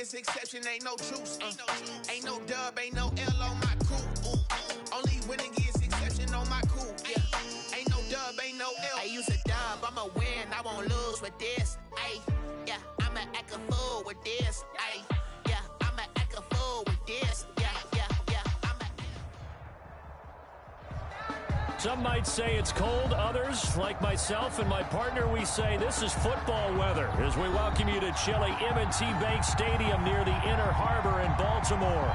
against exception, ain't no truce. Ain't no dub, ain't no L on my crew. Only win against exception on my crew. Yeah, ain't no dub, ain't no L. I use a dub, I'ma win, I won't lose with this. Ay, yeah, I'ma act a fool with this. Ay, yeah, I'ma act a fool with this. Yeah, Some might say it's cold. Others, like myself and my partner, we say this is football weather as we welcome you to chilly M&T Bank Stadium near the Inner Harbor in Baltimore.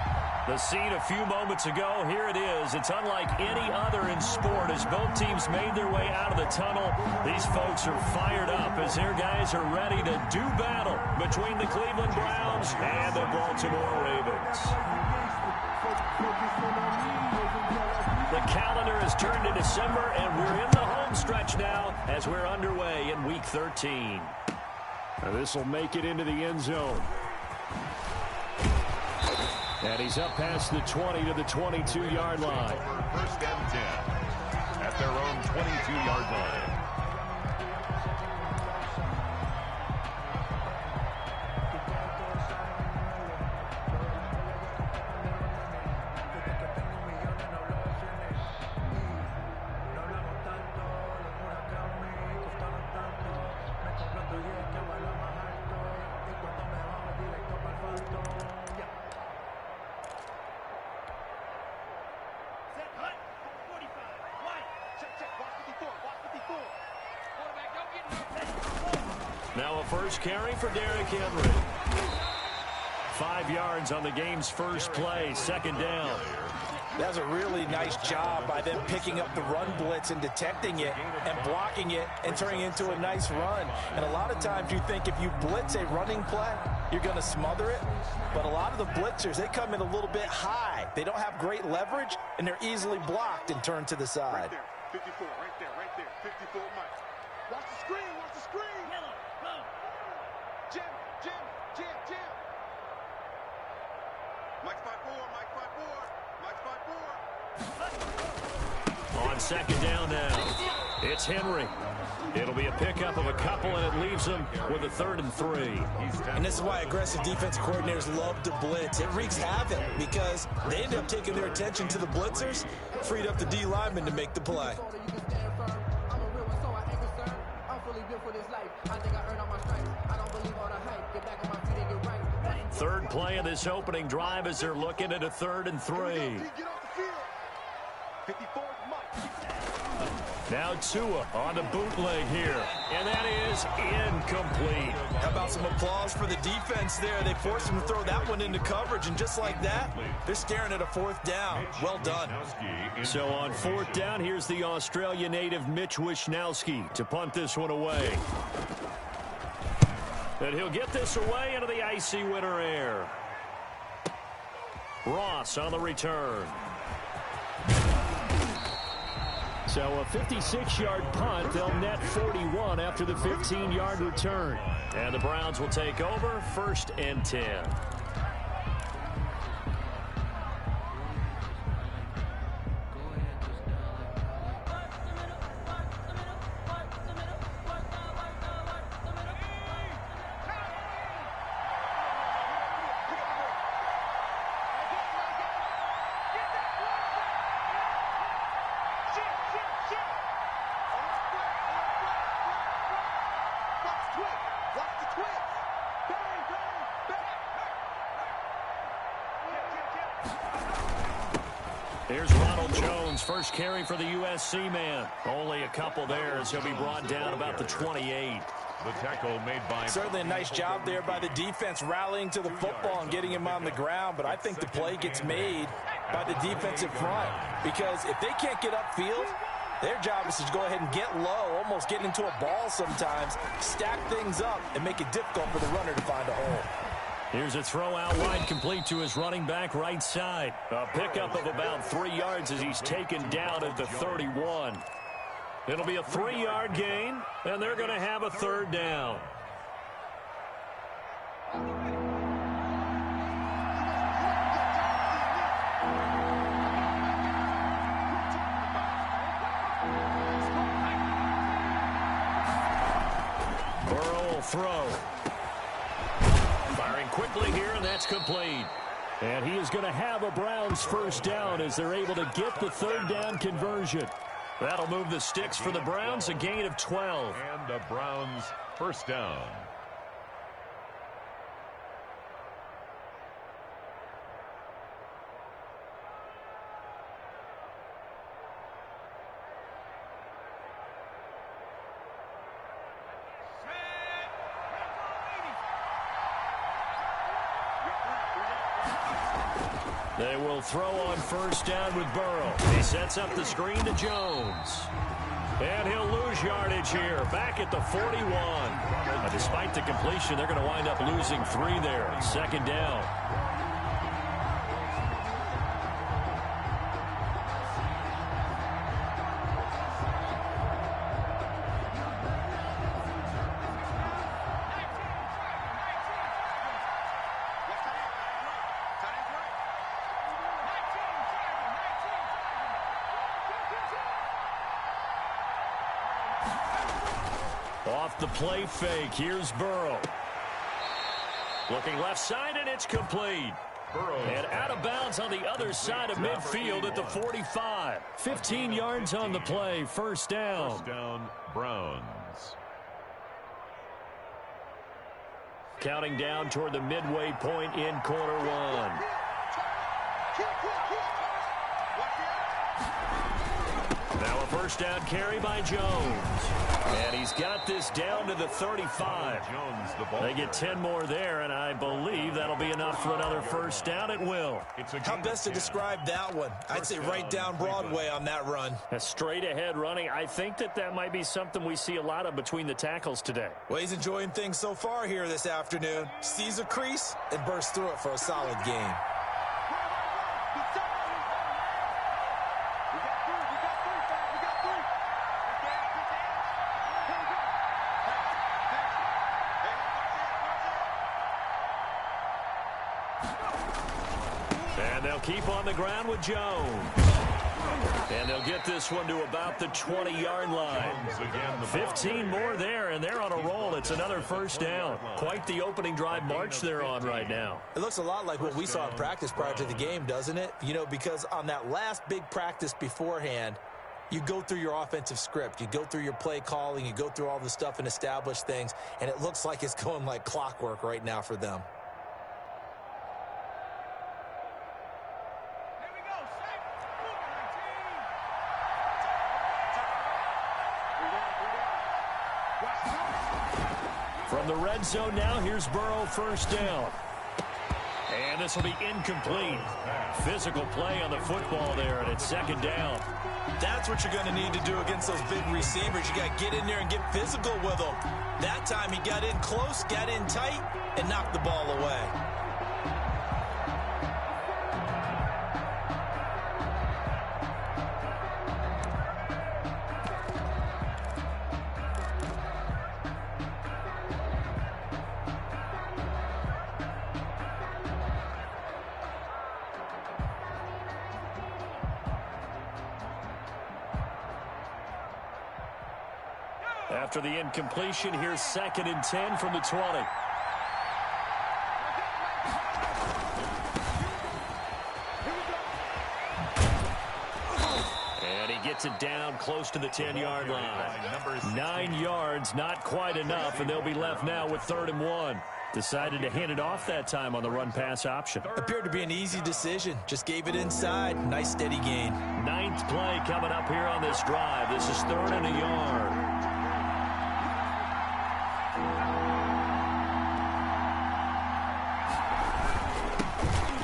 The scene a few moments ago, here it is. It's unlike any other in sport as both teams made their way out of the tunnel. These folks are fired up as their guys are ready to do battle between the Cleveland Browns and the Baltimore Ravens. The calendar has turned to December, and we're in the home stretch now as we're underway in Week 13. And this will make it into the end zone. And he's up past the 20 to the 22-yard line. First and 10 at their own 22-yard line. Now a first carry for Derrick Henry. 5 yards on the game's first play, second down. That's a really nice job by them picking up the run blitz and detecting it and blocking it and turning it into a nice run. And a lot of times you think if you blitz a running play, you're going to smother it. But a lot of the blitzers, they come in a little bit high. They don't have great leverage, and they're easily blocked and turned to the side. Right there, 54, right there, 54, Mike. Watch the screen, watch the screen. Jim. Mike's 5-4, Mike's 5-4. On second down now, it's Henry. It'll be a pickup of a couple, and it leaves them with a 3rd and 3. And this is why aggressive defensive coordinators love to blitz. It wreaks havoc because they end up taking their attention to the blitzers, freed up the D lineman to make the play. Third play of this opening drive as they're looking at a 3rd and 3. Now Tua on the bootleg here, and that is incomplete. How about some applause for the defense there? They forced him to throw that one into coverage, and just like that, they're staring at a 4th down. Well done. So on 4th down, here's the Australia native Mitch Wishnowsky to punt this one away. And he'll get this away into the icy winter air. Ross on the return. So a 56-yard punt. They'll net 41 after the 15-yard return. And the Browns will take over 1st and 10. Here's Ronald Jones, first carry for the USC man. Only a couple there as he'll be brought down about the 28. The tackle made by... Certainly a nice job there by the defense rallying to the football and getting him on the ground, but I think the play gets made by the defensive front because if they can't get upfield, their job is to go ahead and get low, almost get into a ball sometimes, stack things up, and make it difficult for the runner to find a hole. Here's a throw out wide complete to his running back right side. A pickup of about 3 yards as he's taken down at the 31. It'll be a 3-yard gain, and they're going to have a 3rd down. Burrow will throw. Firing quickly here, and that's complete. And he is going to have a Browns first down as they're able to get the third down conversion. That'll move the sticks for the Browns, a gain of 12. And the Browns first down. They will throw on first down with Burrow. He sets up the screen to Jones. And he'll lose yardage here, back at the 41. Despite the completion, they're going to wind up losing 3 there. Second down. Off the play fake, here's Burrow. Looking left side, and it's complete. And out of bounds on the other side of midfield at the 45. 15 yards on the play, first down. First down, Browns. Counting down toward the midway point in quarter one. Now a first down carry by Jones. And he's got this down to the 35. They get 10 more there, and I believe that'll be enough for another first down. It will. How best to describe that one? I'd say right down Broadway on that run. A straight ahead running. I think that might be something we see a lot of between the tackles today. Well, he's enjoying things so far here this afternoon. Sees a crease and bursts through it for a solid gain. And they'll keep on the ground with Jones. And they'll get this one to about the 20-yard line. 15 more there, and they're on a roll. It's another first down. Quite the opening drive march they're on right now. It looks a lot like what we saw in practice prior to the game, doesn't it? You know, because on that last big practice beforehand, you go through your offensive script. You go through your play calling. You go through all the stuff and establish things. And it looks like it's going like clockwork right now for them. From the red zone now, here's Burrow, first down. And this will be incomplete. Physical play on the football there, and it's second down. That's what you're going to need to do against those big receivers. You got to get in there and get physical with them. That time he got in close, got in tight, and knocked the ball away. After the incompletion, here's second and 10 from the 20. And he gets it down close to the 10-yard line. 9 yards, not quite enough, and they'll be left now with 3rd and 1. Decided to hand it off that time on the run-pass option. Appeared to be an easy decision. Just gave it inside. Nice, steady gain. 9th play coming up here on this drive. This is 3rd and a yard.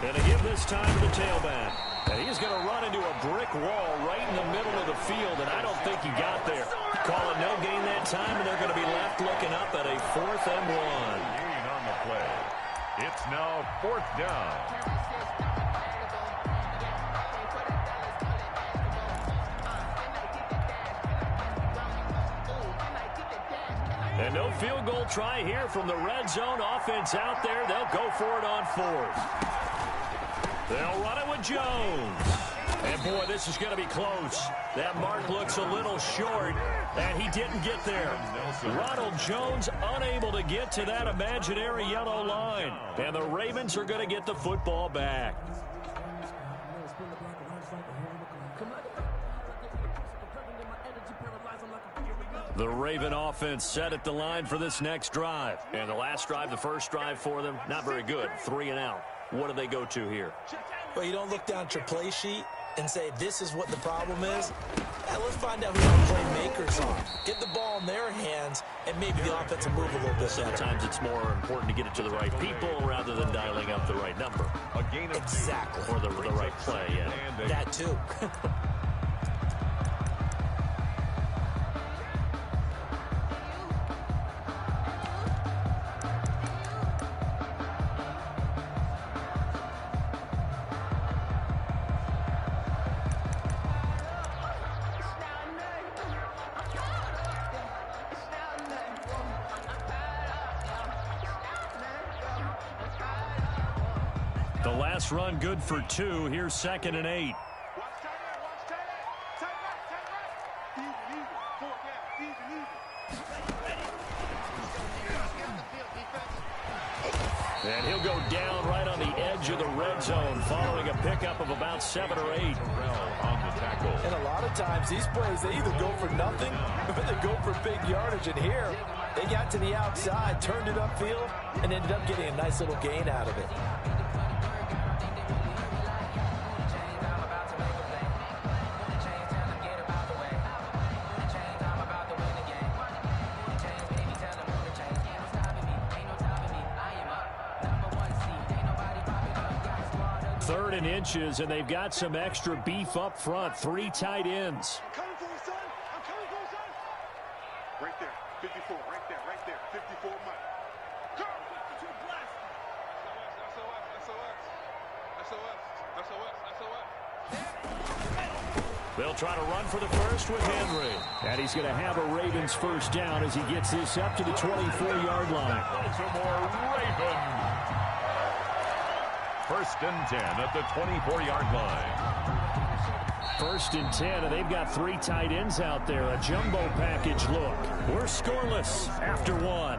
And they give this time to the tailback. And he's going to run into a brick wall right in the middle of the field, and I don't think he got there. Call it no gain that time, and they're going to be left looking up at a 4th and 1. Gain on the play. It's now 4th down. And no field goal try here from the red zone. Offense out there. They'll go for it on 4th. They'll run it with Jones. And, boy, this is going to be close. That mark looks a little short, and he didn't get there. Ronald Jones unable to get to that imaginary yellow line. And the Ravens are going to get the football back. The Raven offense set at the line for this next drive. And the last drive, the first drive for them, not very good. 3 and out. What do they go to here? Well, you don't look down at your play sheet and say, this is what the problem is. Let's find out who our playmakers are. Get the ball in their hands, and maybe the offense will move a little bit better. Sometimes it's more important to get it to the right people rather than dialing up the right number. Exactly. Or the right play, yeah. That too. The last run good for 2. Here's 2nd and 8. And he'll go down right on the edge of the red zone following a pickup of about 7 or 8. And a lot of times these plays, they either go for nothing or they go for big yardage. And here, they got to the outside, turned it upfield, and ended up getting a nice little gain out of it. Third and inches, and they've got some extra beef up front. 3 tight ends. I'm coming for you, son. I'm coming for you, son. Right there. 54. Right there. Right there. 54 Mike. Go. 52 blast. SOS. They'll try to run for the first with Henry. And he's going to have a Ravens first down as he gets this up to the 24-yard line. Baltimore Ravens. 1st and 10 at the 24-yard line. 1st and 10, and they've got 3 tight ends out there. A jumbo package look. We're scoreless after 1.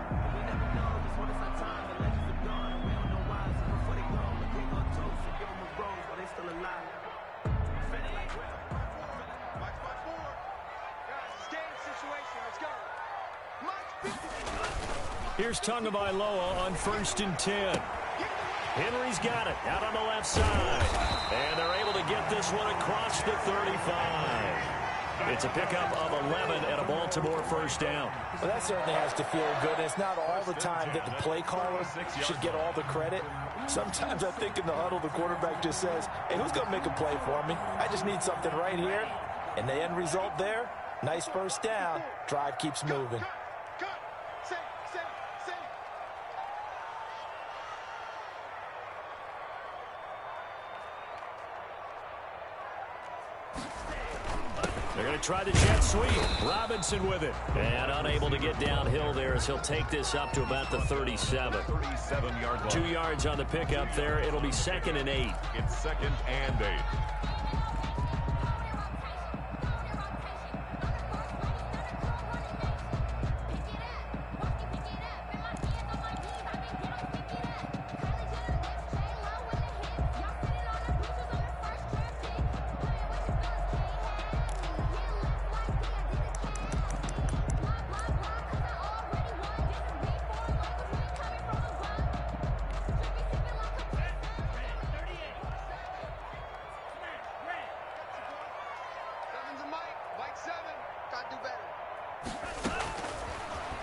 Here's Tagovailoa on 1st and 10. Henry's got it out on the left side. And they're able to get this one across the 35. It's a pickup of 11 and a Baltimore first down. Well, that certainly has to feel good. It's not all the time that the play caller should get all the credit. Sometimes I think in the huddle, the quarterback just says, hey, who's going to make a play for me? I just need something right here. And the end result there, nice first down. Drive keeps moving. They're going to try the jet sweep. Robinson with it. And unable to get downhill there as he'll take this up to about the 37. 37-yard line. 2 yards on the pickup there. It'll be 2nd and 8. It's 2nd and 8.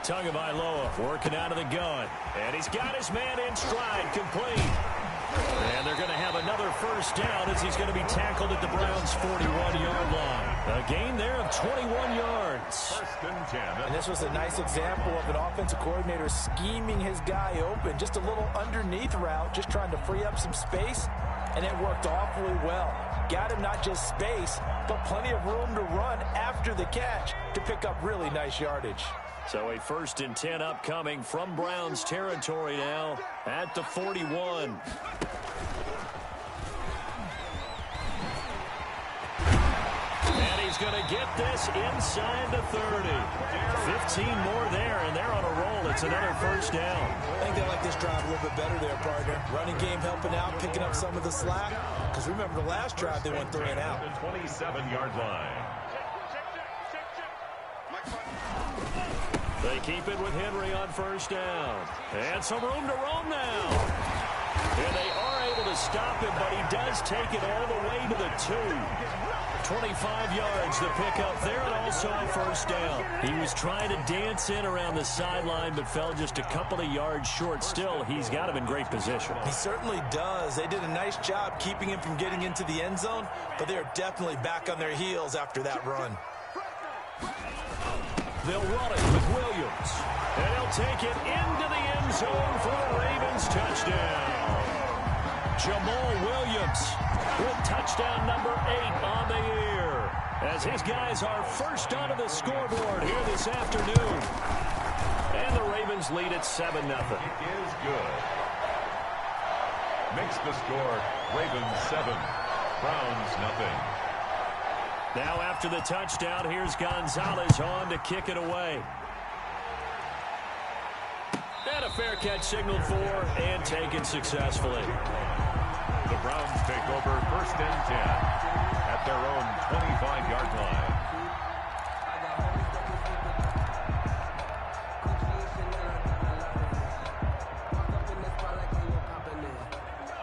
Tagovailoa working out of the gun. And he's got his man in stride, complete. And they're going to have another first down as he's going to be tackled at the Browns' 41-yard line. A gain there of 21 yards. 1st and 10. And this was a nice example of an offensive coordinator scheming his guy open. Just a little underneath route, just trying to free up some space. And it worked awfully well. Got him not just space, but plenty of room to run after the catch to pick up really nice yardage. So a 1st and 10 upcoming from Browns territory now at the 41. he's going to get this inside the 30. 15 more there, and they're on a roll. It's another first down. I think they like this drive a little bit better there, partner. Running game helping out, picking up some of the slack. Because remember, the last drive, they went 3 and out. The 27-yard line. They keep it with Henry on first down. And some room to roam now. And they are able to stop him, but he does take it all the way to the 2. 25 yards the pickup there, and also a first down. He was trying to dance in around the sideline, but fell just a couple of yards short. Still, he's got him in great position. He certainly does. They did a nice job keeping him from getting into the end zone, but they're definitely back on their heels after that run. They'll run it with Williams. And he'll take it into the end zone for the Ravens touchdown. Jamal Williams with touchdown number 8 on the year. As his guys are first onto the scoreboard here this afternoon. And the Ravens lead at 7-0. It is good. Makes the score Ravens 7, Browns nothing. Now after the touchdown, here's Gonzalez on to kick it away. And a fair catch signaled for and taken successfully. The Browns take over 1st and 10 at their own 25-yard line.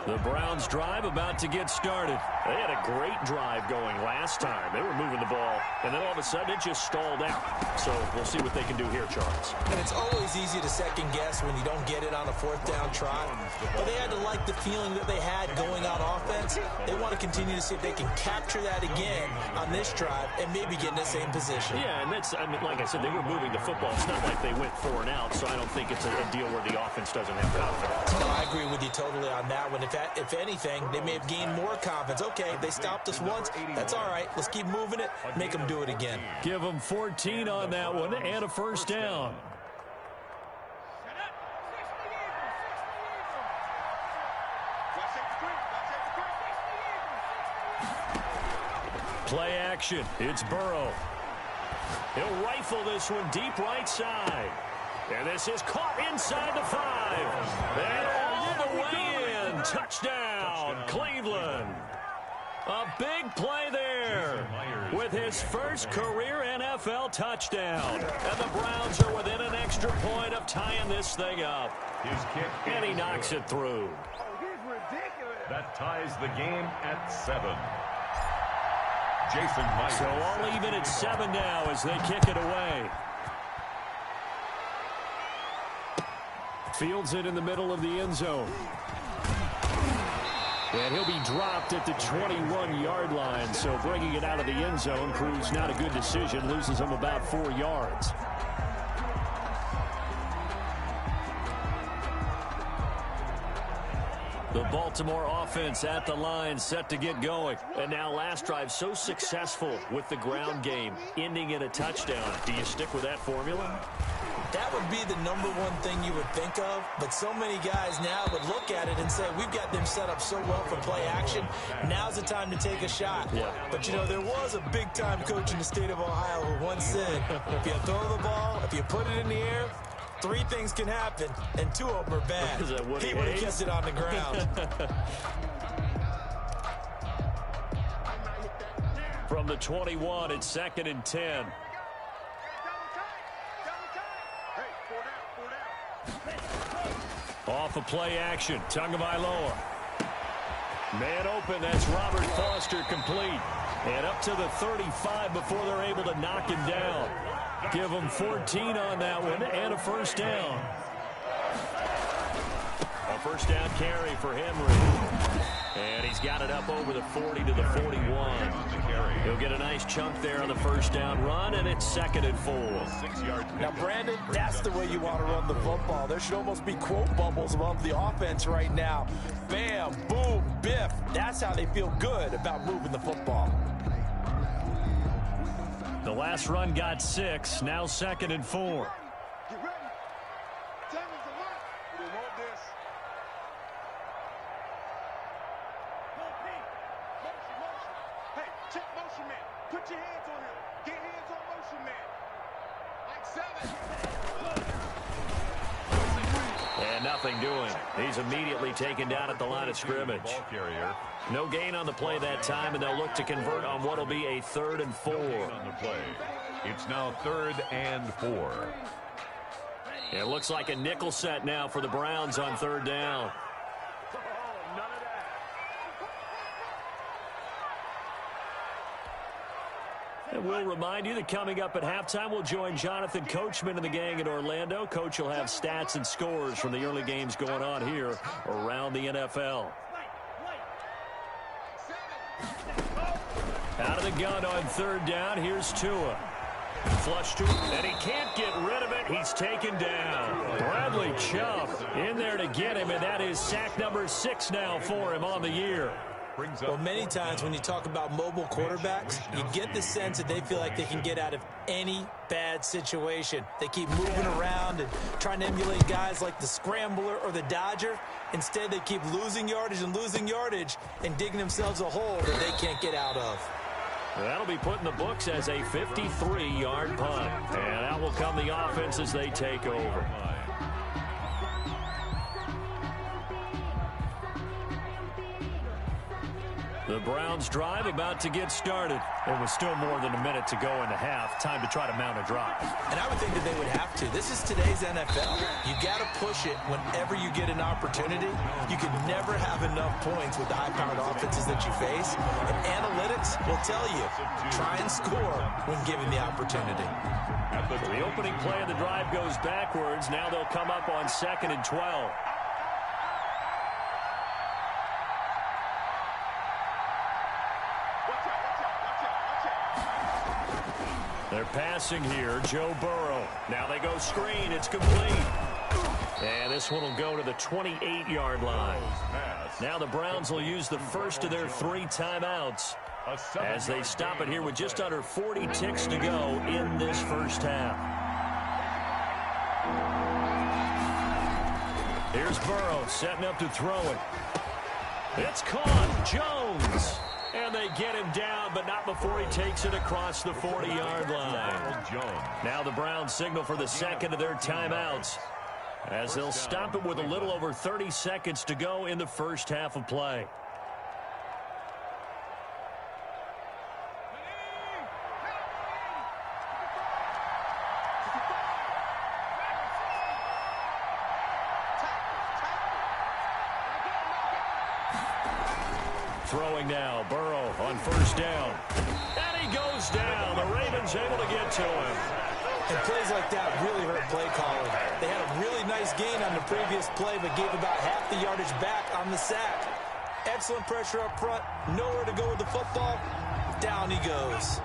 The Browns drive about to get started. They had a great drive going last time. They were moving the ball, and then all of a sudden it just stalled out. So we'll see what they can do here, Charles. And it's always easy to second guess when you don't get it on a 4th down trot. But they had to like the feeling that they had going on offense. They want to continue to see if they can capture that again on this drive and maybe get in the same position. Yeah, and that's, I mean, like I said, they were moving the football. It's not like they went 4 and out, so I don't think it's a deal where the offense doesn't have confidence. No, I agree with you totally on that one. If anything, they may have gained more confidence. Okay, they stopped us once. That's all right. Let's keep moving it. Make them do it again. Give them 14 on that one and a first down. Play action. It's Burrow. He'll rifle this one deep right side. And this is caught inside the 5. And all the way in. Touchdown, Cleveland. A big play there with his first career NFL touchdown. And the Browns are within an extra point of tying this thing up. His kick, and he knocks it through. That ties the game at 7. Jason Myers. So all even at 7 now as they kick it away. Fields it in the middle of the end zone. And he'll be dropped at the 21-yard line. So bringing it out of the end zone proves not a good decision. Loses him about 4 yards. The Baltimore offense at the line, set to get going. And now last drive so successful with the ground game, ending in a touchdown. Do you stick with that formula? That would be the number one thing you would think of, but so many guys now would look at it and say, we've got them set up so well for play action. Now's the time to take a shot. Yeah. But, you know, there was a big-time coach in the state of Ohio who once said, if you throw the ball, if you put it in the air, 3 things can happen, and 2 of them are bad. He would have kept it on the ground. From the 21, it's 2nd and 10. Off of play action, Tagovailoa. Man open, that's Robert Foster complete. And up to the 35 before they're able to knock him down. Give him 14 on that one and a first down. A first down carry for Henry. And he's got it up over the 40 to the 41. He'll get a nice chunk there on the first down run, and it's 2nd and 4. Now, Brandon, that's the way you want to run the football. There should almost be quote bubbles above the offense right now. Bam, boom, biff. That's how they feel good about moving the football. The last run got 6, now 2nd and 4. Get ready. Time is a lot. We want this. Hey, check motion. motion man. Put your hands on him. Get hands on motion man. Like 7. And nothing doing. He's immediately taken down at the line of scrimmage. Ball carrier. No gain on the play that time, and they'll look to convert on what will be a 3rd and 4. On the play. It's now 3rd and 4. It looks like a nickel set now for the Browns on 3rd down. And we'll remind you that coming up at halftime, we'll join Jonathan Coachman and the gang in Orlando. Coach will have stats and scores from the early games going on here around the NFL. Out of the gun on 3rd down, here's Tua. Flush to him, and he can't get rid of it. He's taken down. Bradley Chubb in there to get him, and that is sack number 6 now for him on the year. Well, many times when you talk about mobile quarterbacks, you get the sense that they feel like they can get out of any bad situation. They keep moving around and trying to emulate guys like the Scrambler or the Dodger. Instead, they keep losing yardage and digging themselves a hole that they can't get out of. That'll be put in the books as a 53-yard punt. And out will come the offense as they take over. The Browns drive about to get started. It was still more than a minute to go in the half. Time to try to mount a drive. And I would think that they would have to. This is today's NFL. You got to push it whenever you get an opportunity. You can never have enough points with the high-powered offenses that you face. And analytics will tell you, try and score when given the opportunity. The opening play of the drive goes backwards. Now they'll come up on 2nd and 12. They're passing here, Joe Burrow. Now they go screen, it's complete. And this one will go to the 28-yard line. Now the Browns will use the first of their 3 timeouts as they stop it here with just under 40 ticks to go in this first half. Here's Burrow setting up to throw it. It's caught, Jones. And they get him down, but not before he takes it across the 40-yard line. Now the Browns signal for the second of their timeouts as they'll stop it with a little over 30 seconds to go in the first half of play. Throwing now, Burrow on first down. And he goes down. The Ravens able to get to him. And plays like that really hurt play calling. They had a really nice gain on the previous play, but gave about half the yardage back on the sack. Excellent pressure up front. Nowhere to go with the football. Down he goes.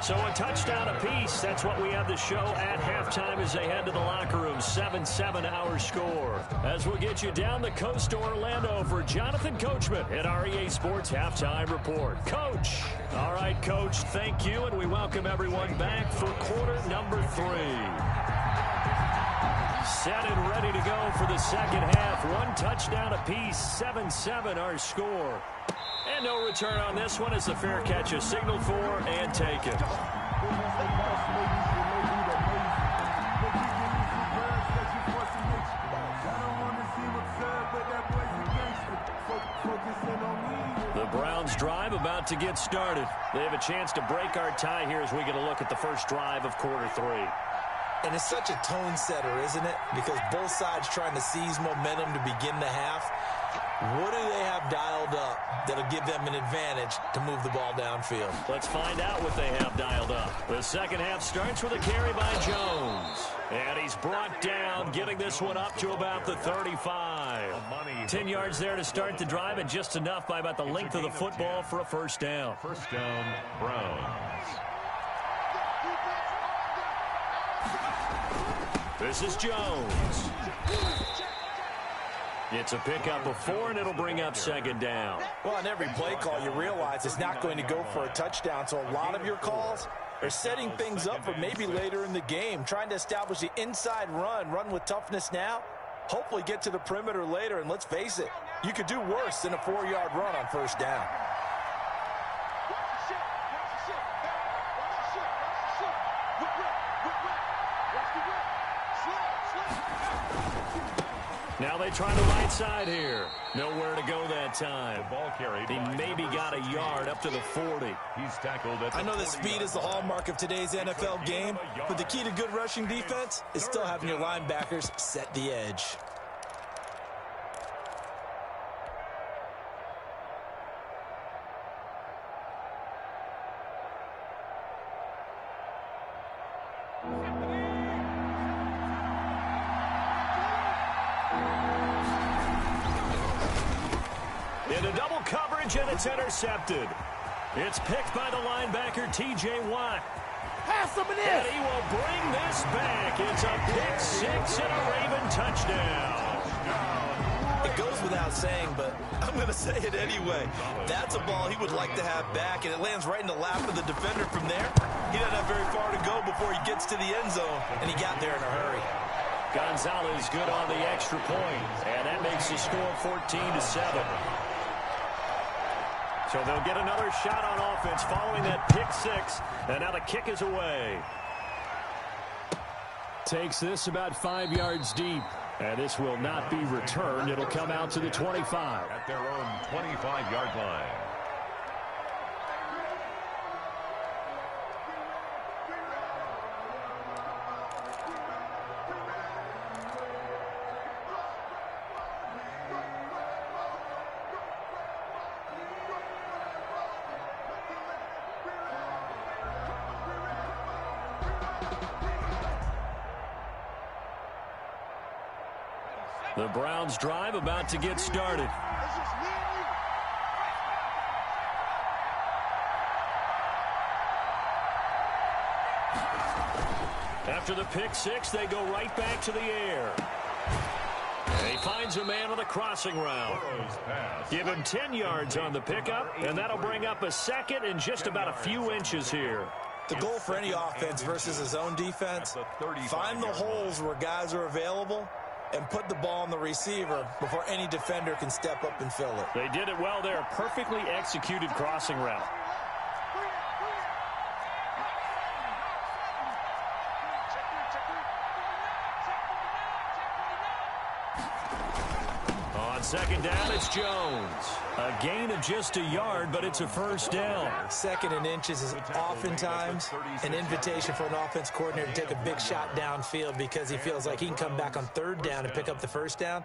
So a touchdown apiece. That's what we have the show at halftime as they head to the locker room. 7-7 our score. As we'll get you down the coast to Orlando for Jonathan Coachman at our EA Sports Halftime Report. Coach. All right, Coach, thank you, and we welcome everyone back for quarter number 3. Set and ready to go for the second half. 1 touchdown apiece. 7-7 our score. And no return on this one as the fair catch is signaled for and taken. The Browns drive about to get started. They have a chance to break our tie here as we get a look at the first drive of quarter 3. And it's such a tone setter, isn't it? Because both sides trying to seize momentum to begin the half. What do they have dialed up that'll give them an advantage to move the ball downfield? Let's find out what they have dialed up. The second half starts with a carry by Jones. And he's brought down, getting this one up to about the 35. 10 yards there to start the drive, and just enough by about the length of the football for a first down. First down, Browns. This is Jones. It's a pickup of 4, and it'll bring up second down. Well, on every play call, you realize it's not going to go for a touchdown. So a lot of your calls are setting things up for maybe later in the game, trying to establish the inside run with toughness now, hopefully get to the perimeter later, and let's face it, you could do worse than a 4-yard run on first down. Now they try the right side here. Nowhere to go that time. The ball carried. He maybe got a yard up to the 40. He's tackled at the I know that speed is the hallmark of today's NFL game, but the key to good rushing defense is still having your linebackers set the edge. Into double coverage, and it's intercepted. It's picked by the linebacker, T.J. Watt. Pass him this. And he will bring this back. It's a pick six and a Raven touchdown. It goes without saying, but I'm going to say it anyway. That's a ball he would like to have back, and it lands right in the lap of the defender from there. He doesn't have very far to go before he gets to the end zone, and he got there in a hurry. Gonzalez good on the extra point, and that makes the score 14-7. So they'll get another shot on offense following that pick six, and now the kick is away. Takes this about 5 yards deep, and this will not be returned. It'll come out to the 25. At their own 25-yard line. The Browns drive about to get started. After the pick six, they go right back to the air. And he finds a man on the crossing route. Give him 10 yards on the pickup, and that'll bring up a second and just about a few inches here. The goal for any offense versus his own defense, find the holes where guys are available and put the ball on the receiver before any defender can step up and fill it. They did it well there. Perfectly executed crossing route. On second down, it's Jones. A gain of just a yard, but it's a first down. Second and inches is oftentimes an invitation for an offense coordinator to take a big shot downfield because he feels like he can come back on third down and pick up the first down.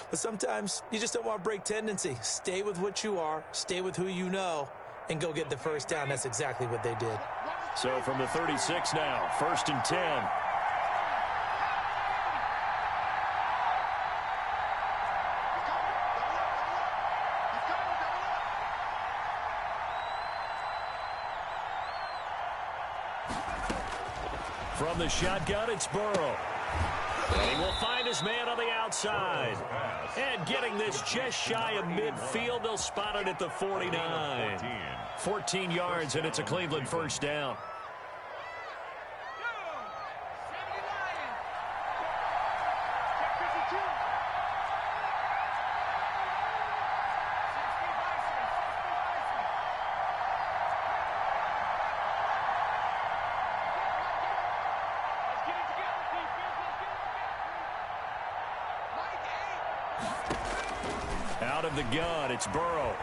But sometimes you just don't want to break tendency. Stay with what you are, stay with who you know, and go get the first down. That's exactly what they did. So from the 36 now, 1st and 10. From the shotgun, it's Burrow. And he will find his man on the outside. And getting this just shy of midfield, they'll spot it at the 49. 14 yards, and it's a Cleveland first down. Out of the gun, it's Burrow.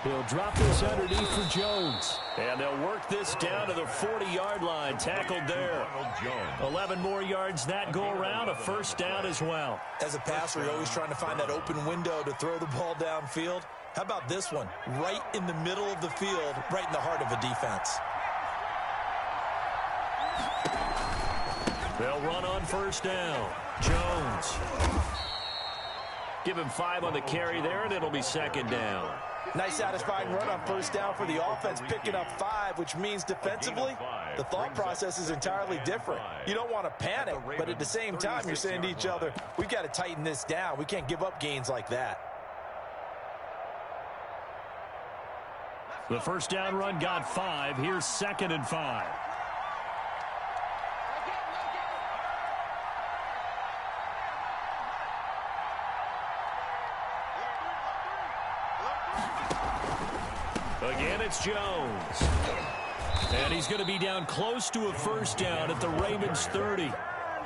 He'll drop this underneath for Jones. And they'll work this down to the 40-yard line. Tackled there. 11 more yards that go around. A first down as well. As a passer, you're always trying to find that open window to throw the ball downfield. How about this one? Right in the middle of the field, right in the heart of a defense. They'll run on first down. Jones. Give him 5 on the carry there, and it'll be second down. Nice satisfying run on first down for the offense, picking up 5, which means defensively, the thought process is entirely different. You don't want to panic, but at the same time, you're saying to each other, we've got to tighten this down. We can't give up gains like that. The first down run got 5. Here's 2nd and 5. Again, it's Jones. And he's going to be down close to a first down at the Ravens 30.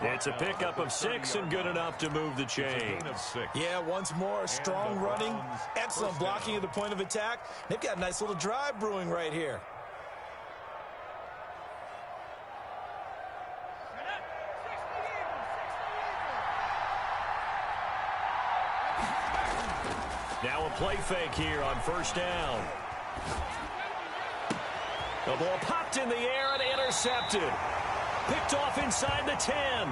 It's a pickup of 6 and good enough to move the chain. Yeah, once more, strong running, excellent blocking at the point of attack. They've got a nice little drive brewing right here. Now a play fake here on first down. The ball popped in the air and intercepted. Picked off inside the 10.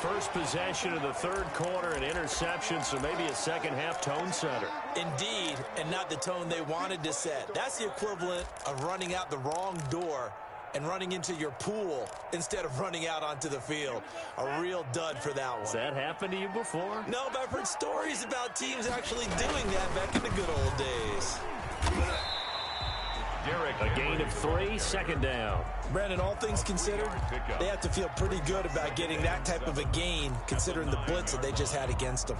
First possession of the third quarter, an interception, so maybe a second-half tone setter. Indeed, and not the tone they wanted to set. That's the equivalent of running out the wrong door and running into your pool instead of running out onto the field. A real dud for that one. Has that happened to you before? No, but I've heard stories about teams actually doing that back in the good old days. A gain of 3, second down. Brandon, all things considered, they have to feel pretty good about getting that type of a gain considering the blitz that they just had against them.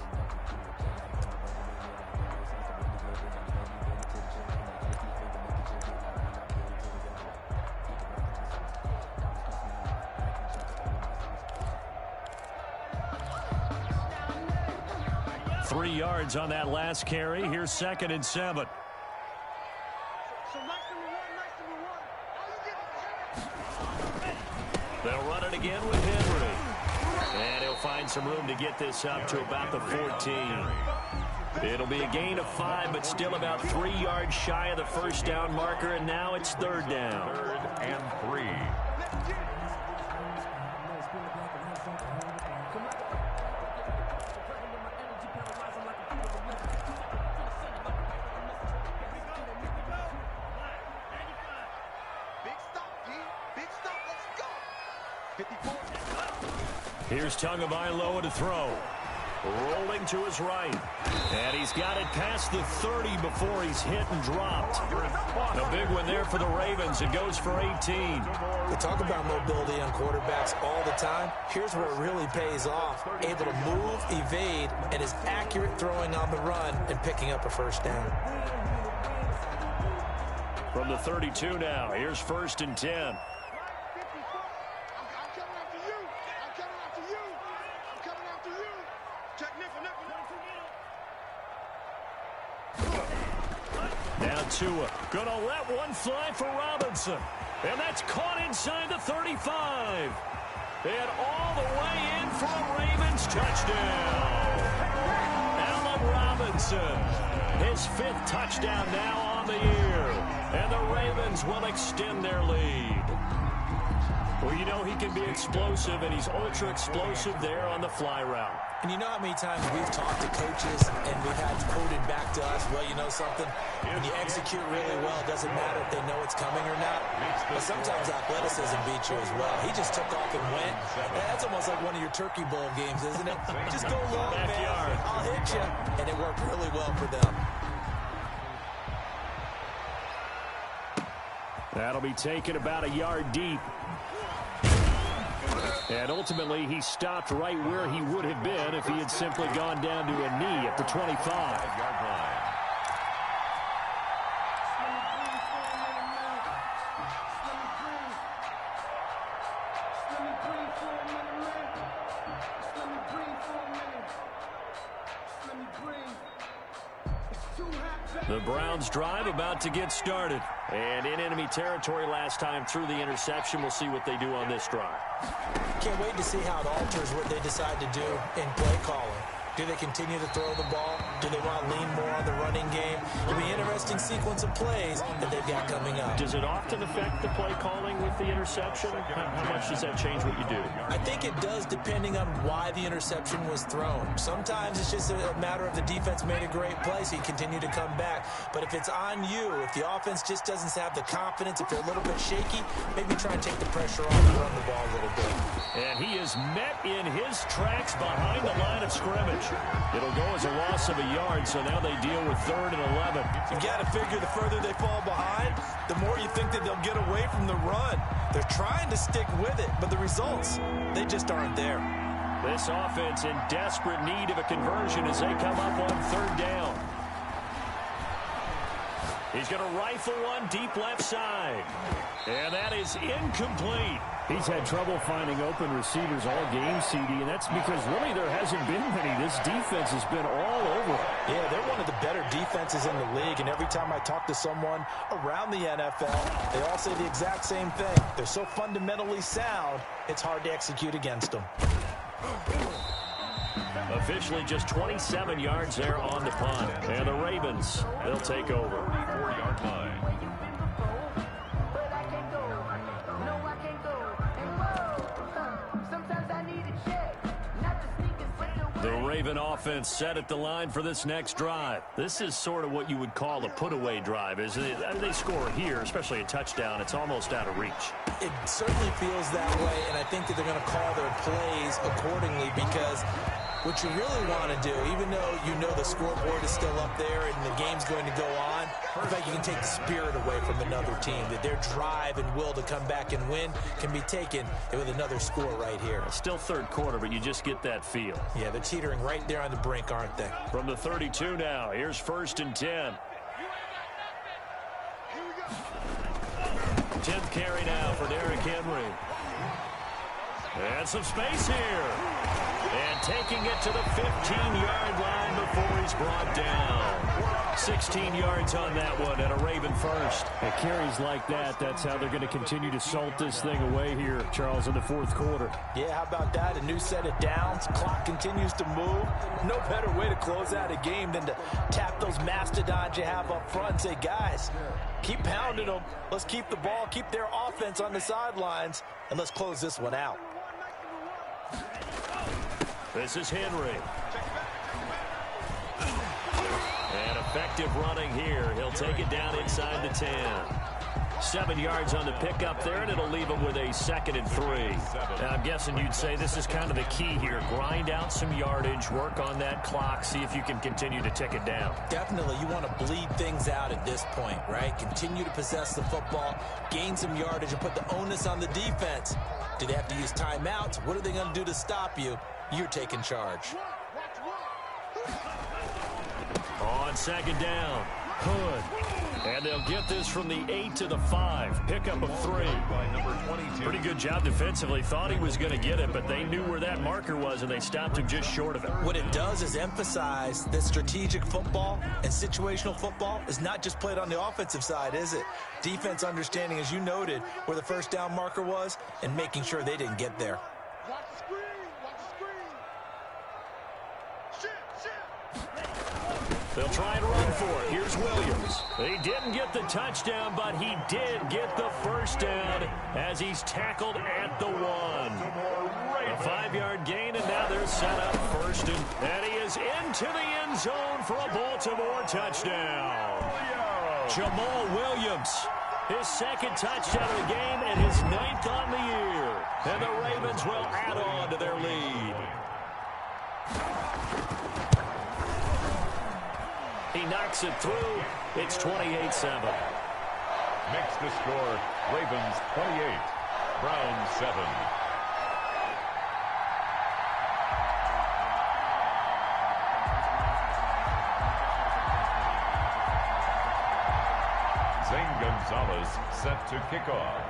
Three yards on that last carry. Here's 2nd and 7. They'll run it again with Henry. And he'll find some room to get this up to about the 14. It'll be a gain of 5, but still about 3 yards shy of the first down marker, and now it's third down. 3rd and 3. Here's Tagovailoa to throw. Rolling to his right. And he's got it past the 30 before he's hit and dropped. A big one there for the Ravens. It goes for 18. We talk about mobility on quarterbacks all the time. Here's where it really pays off. Able to move, evade, and is accurate throwing on the run and picking up a first down. From the 32 now, here's 1st and 10. Now Tua gonna let one fly for Robinson, and that's caught inside the 35, and all the way in for a Ravens touchdown. Allen Robinson, his 5th touchdown now on the year, and the Ravens will extend their lead. Well, you know he can be explosive, and he's ultra explosive there on the fly route. And you know how many times we've talked to coaches and we've had quoted back to us, well, you know something? When you execute really well, it doesn't matter if they know it's coming or not. But sometimes athleticism beats you as well. He just took off and went. That's almost like one of your Turkey Bowl games, isn't it? Just go long, man. I'll hit you. And it worked really well for them. That'll be taken about a yard deep. And ultimately, he stopped right where he would have been if he had simply gone down to a knee at the 25-yard line. The Browns drive about to get started. And in enemy territory last time through the interception. We'll see what they do on this drive. Can't wait to see how it alters what they decide to do in play calling. Do they continue to throw the ball? Do they want to lean more on the running game? It'll be an interesting sequence of plays that they've got coming up. Does it often affect the play calling with the interception? How much does that change what you do? I think it does depending on why the interception was thrown. Sometimes it's just a matter of the defense made a great play, so you continue to come back. But if it's on you, if the offense just doesn't have the confidence, if they're a little bit shaky, maybe try and take the pressure off and run the ball a little bit. And he is met in his tracks behind the line of scrimmage. It'll go as a loss of a yard, so now they deal with 3rd and 11. You got to figure the further they fall behind, the more you think that they'll get away from the run. They're trying to stick with it, but the results, they just aren't there. This offense in desperate need of a conversion as they come up on 3rd down. He's going to rifle one deep left side. And that is incomplete. He's had trouble finding open receivers all game, CD, and that's because really there hasn't been many. This defense has been all over. Yeah, they're one of the better defenses in the league, and every time I talk to someone around the NFL, they all say the exact same thing. They're so fundamentally sound, it's hard to execute against them. Officially just 27 yards there on the punt. And the Ravens, they'll take over. 4-yard line. The Raven offense set at the line for this next drive. This is sort of what you would call a put-away drive, isn't it? I mean, they score here, especially a touchdown. It's almost out of reach. It certainly feels that way, and I think that they're going to call their plays accordingly because what you really want to do, even though you know the scoreboard is still up there and the game's going to go on, in fact, you can take the spirit away from another team, that their drive and will to come back and win can be taken with another score right here. Still third quarter, but you just get that feel. Yeah, they're teetering right there on the brink, aren't they? From the 32 now, here's 1st and 10. 10th carry now for Derrick Henry. And some space here. And taking it to the 15-yard line before he's brought down. 16 yards on that one, and a Raven first. At carries like that, that's how they're going to continue to salt this thing away here, Charles, in the 4th quarter. Yeah, how about that? A new set of downs. Clock continues to move. No better way to close out a game than to tap those mastodons you have up front and say, guys, keep pounding them. Let's keep the ball, keep their offense on the sidelines, and let's close this one out. This is Henry. And effective running here. He'll take it down inside the 10. 7 yards on the pickup there, and it'll leave him with a 2nd and 3. Now, I'm guessing you'd say this is kind of the key here. Grind out some yardage, work on that clock, see if you can continue to tick it down. Definitely, you want to bleed things out at this point, right? Continue to possess the football, gain some yardage, and put the onus on the defense. Do they have to use timeouts? What are they going to do to stop you? You're taking charge. On 2nd down, Hood. And they'll get this from the 8 to the 5. Pickup of 3. By number 22. Pretty good job defensively. Thought he was going to get it, but they knew where that marker was, and they stopped him just short of it. What it does is emphasize that strategic football and situational football is not just played on the offensive side, is it? Defense understanding, as you noted, where the first down marker was and making sure they didn't get there. Watch the screen. Watch the screen. Shit. They'll try and run for it. Here's Williams. He didn't get the touchdown, but he did get the first down as he's tackled at the 1. A 5-yard gain, and now they're set up 1st. And he is into the end zone for a Baltimore touchdown. Jamal Williams, his 2nd touchdown of the game and his 9th on the year. And the Ravens will add on to their lead. He knocks it through. It's 28-7. Makes the score Ravens 28, Browns 7. Zane Gonzalez set to kick off.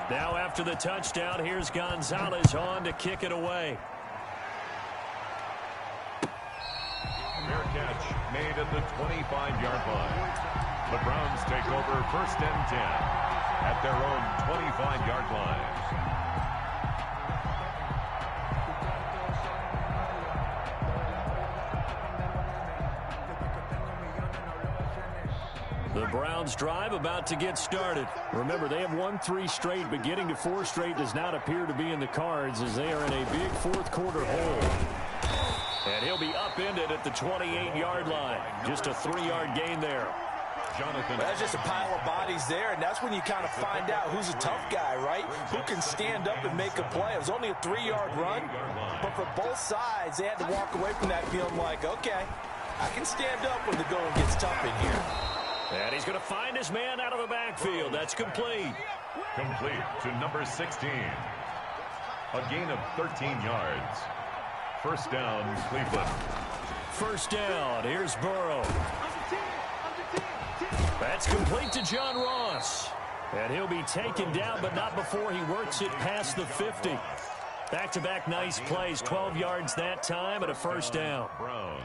Now after the touchdown, here's Gonzalez on to kick it away. Fair catch made at the 25-yard line. The Browns take over 1st and 10 at their own 25-yard line. The Browns drive about to get started. Remember, they have won 3 straight, but getting to 4 straight does not appear to be in the cards as they are in a big 4th quarter hole. And he'll be upended at the 28-yard line. Just a 3-yard gain there. Jonathan. That's just a pile of bodies there, and that's when you kind of find out who's a tough guy, right? Who can stand up and make a play. It was only a 3-yard run, but for both sides, they had to walk away from that feeling like, okay, I can stand up when the going gets tough in here. And he's going to find his man out of the backfield. That's complete. Complete to number 16. A gain of 13 yards. 1st down, Cleveland. first down. Here's Burrow. That's complete to John Ross. And he'll be taken down, but not before he works it past the 50. Back-to-back nice plays, 12 yards that time and a first down. Browns.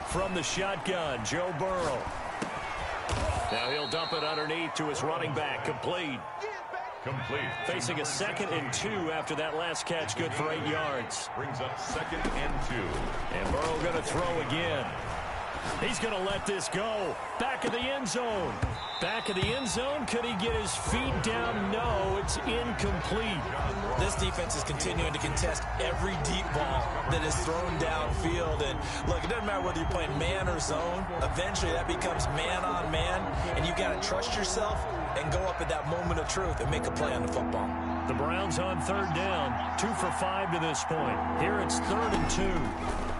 From the shotgun, Joe Burrow. Now he'll dump it underneath to his running back. Complete. Facing a 2nd and 2 after that last catch. Good for 8 yards. Brings up 2nd and 2. And Burrow going to throw again. He's going to let this go. Back of the end zone. Back of the end zone. Could he get his feet down? No, it's incomplete. This defense is continuing to contest every deep ball that is thrown downfield. And look, it doesn't matter whether you're playing man or zone. Eventually that becomes man on man. And you've got to trust yourself and go up at that moment of truth and make a play on the football. The Browns on 3rd down. 2 for 5 to this point. Here it's 3rd and 2.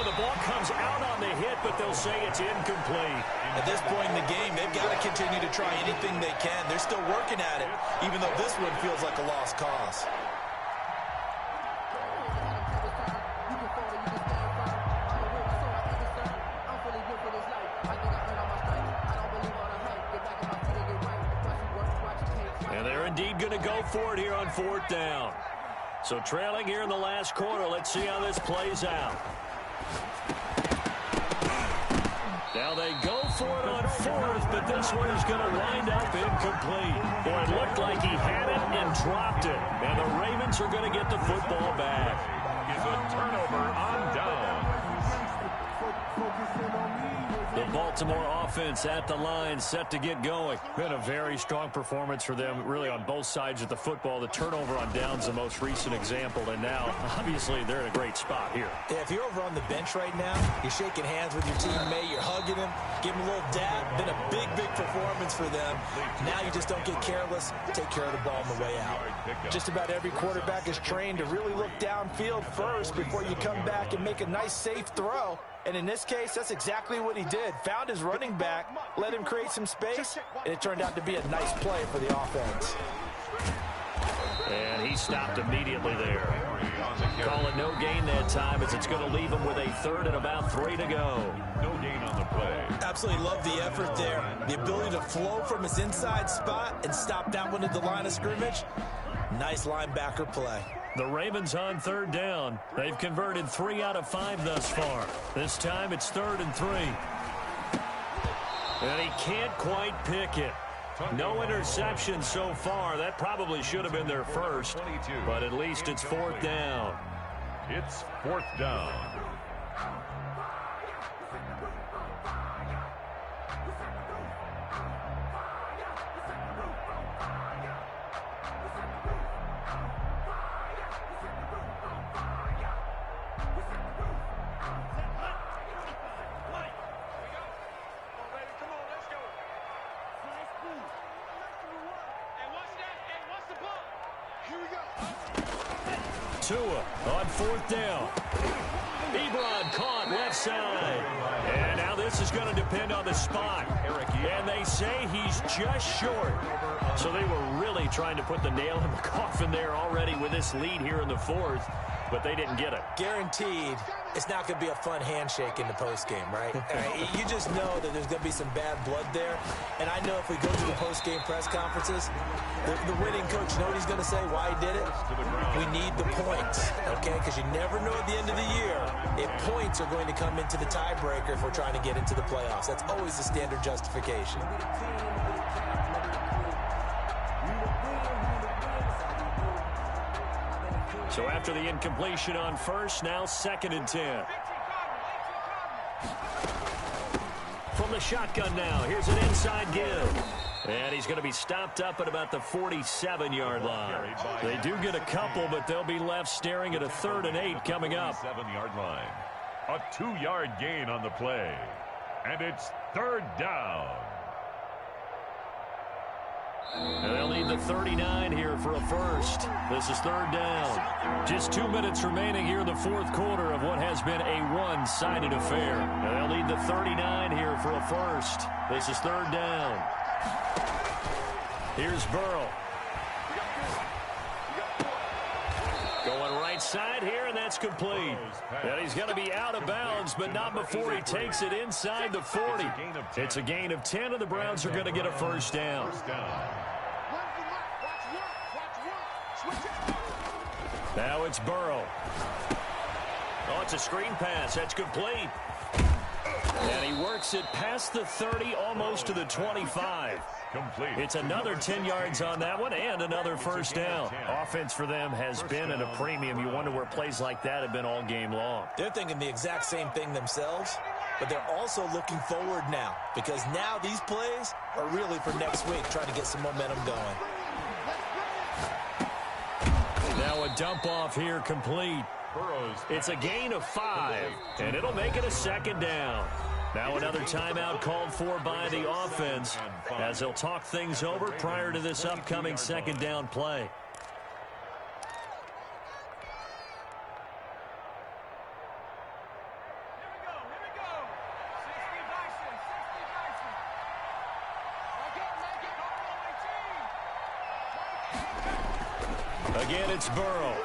The ball comes out on the hit, but they'll say it's incomplete. At this point in the game, they've got to continue to try anything they can. They're still working at it, even though this one feels like a lost cause. And they're indeed going to go for it here on 4th down. So trailing here in the last quarter. Let's see how this plays out. Now they go for it on 4th, but this one is going to wind up incomplete. Boy, it looked like he had it and dropped it. And the Ravens are going to get the football back. Is a turnover on down. The Baltimore offense at the line, set to get going. Been a very strong performance for them, really on both sides of the football. The turnover on down's the most recent example, and now, obviously, they're in a great spot here. Yeah, if you're over on the bench right now, you're shaking hands with your teammate, you're hugging him, giving him a little dab. Been a big, big performance for them. Now you just don't get careless. Take care of the ball on the way out. Just about every quarterback is trained to really look downfield first before you come back and make a nice, safe throw. And in this case, that's exactly what he did. Found his running back, let him create some space, and it turned out to be a nice play for the offense. And he stopped immediately there. Call it no gain that time, as it's going to leave him with a 3rd and about 3 to go. No gain on the play. Absolutely love the effort there. The ability to flow from his inside spot and stop that one at the line of scrimmage. Nice linebacker play. The Ravens on 3rd down. They've converted 3 out of 5 thus far. This time it's 3rd and 3. And he can't quite pick it. No interception so far. That probably should have been their first. But at least it's 4th down. It's 4th down. Tua on 4th down. Ebron caught left side. And now this is going to depend on the spot. And they say he's just short. So they were really trying to put the nail in the coffin there already with this lead here in the 4th. But they didn't get it. Guaranteed, it's not going to be a fun handshake in the postgame, right? You just know that there's going to be some bad blood there. And I know if we go to the postgame press conferences, the winning coach, you know what he's going to say, why he did it? We need the points, okay? Because you never know at the end of the year if points are going to come into the tiebreaker if we're trying to get into the playoffs. That's always the standard justification. So after the incompletion on 1st, now 2nd and 10. From the shotgun now, here's an inside give. And he's going to be stopped up at about the 47-yard line. They do get a couple, but they'll be left staring at a 3rd and 8 coming up. 7-yard line. A 2-yard gain on the play. And it's third down. And they'll need the 39 here for a first. This is third down. Just 2 minutes remaining here in the fourth quarter of what has been a one-sided affair. And they'll need the 39 here for a first. This is third down. Here's Burrow. Going right side here, and that's complete. And he's going to be out of bounds, but not before he takes it inside the 40. It's a gain of 10, and the Browns are going to get a first down. Now it's Burrow. Oh, it's a screen pass. That's complete. And he works it past the 30, almost to the 25. Complete. It's another 10 yards on that one and another first down. Offense for them has been at a premium. You wonder where plays like that have been all game long. They're thinking the exact same thing themselves, but they're also looking forward now because now these plays are really for next week, trying to get some momentum going. Now a dump off here complete. It's a gain of 5, and it'll make it a second down. Now another timeout called for by the offense as they'll talk things over prior to this upcoming second down play. Again, it's Burrow.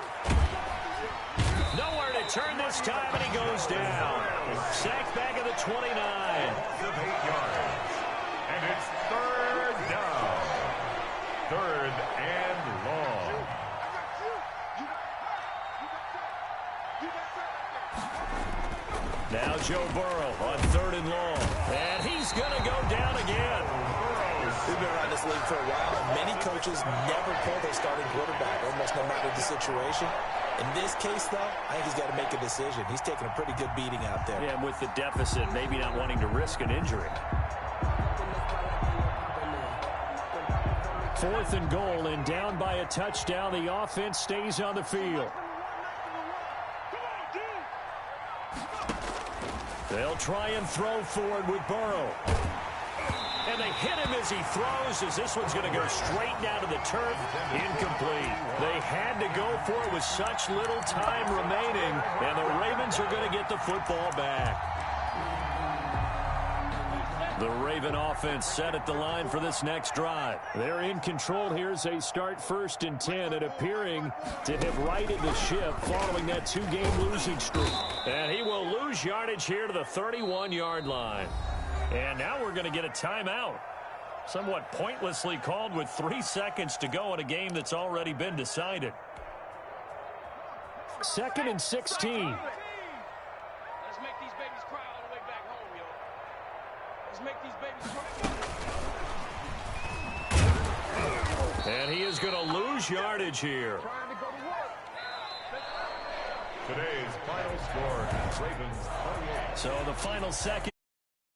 Nowhere to turn this time, and he goes down. Sacked back at the 29. Of 8 yards. And it's third down. Third and long. Now Joe Burrow on third and long. And he's going to go down again. We've been around this league for a while, and many coaches never pull their starting quarterback, almost no matter the situation. In this case, though, I think he's got to make a decision. He's taking a pretty good beating out there. Yeah, and with the deficit, maybe not wanting to risk an injury. 4th and goal, and down by a touchdown. The offense stays on the field. They'll try and throw forward with Burrow. And they hit him as he throws, as this one's going to go straight down to the turf. Incomplete. They had to go for it with such little time remaining, and the Ravens are going to get the football back. The Raven offense set at the line for this next drive. They're in control here as they start 1st and 10 and appearing to have righted the ship following that 2-game losing streak. And he will lose yardage here to the 31-yard line. And now we're going to get a timeout. Somewhat pointlessly called with 3 seconds to go in a game that's already been decided. 2nd and 16. Let's make these babies cry all the way back home, yo. Let's make these babies cry. And he is going to lose yardage here. Today's final score, Ravens 28. So the final second.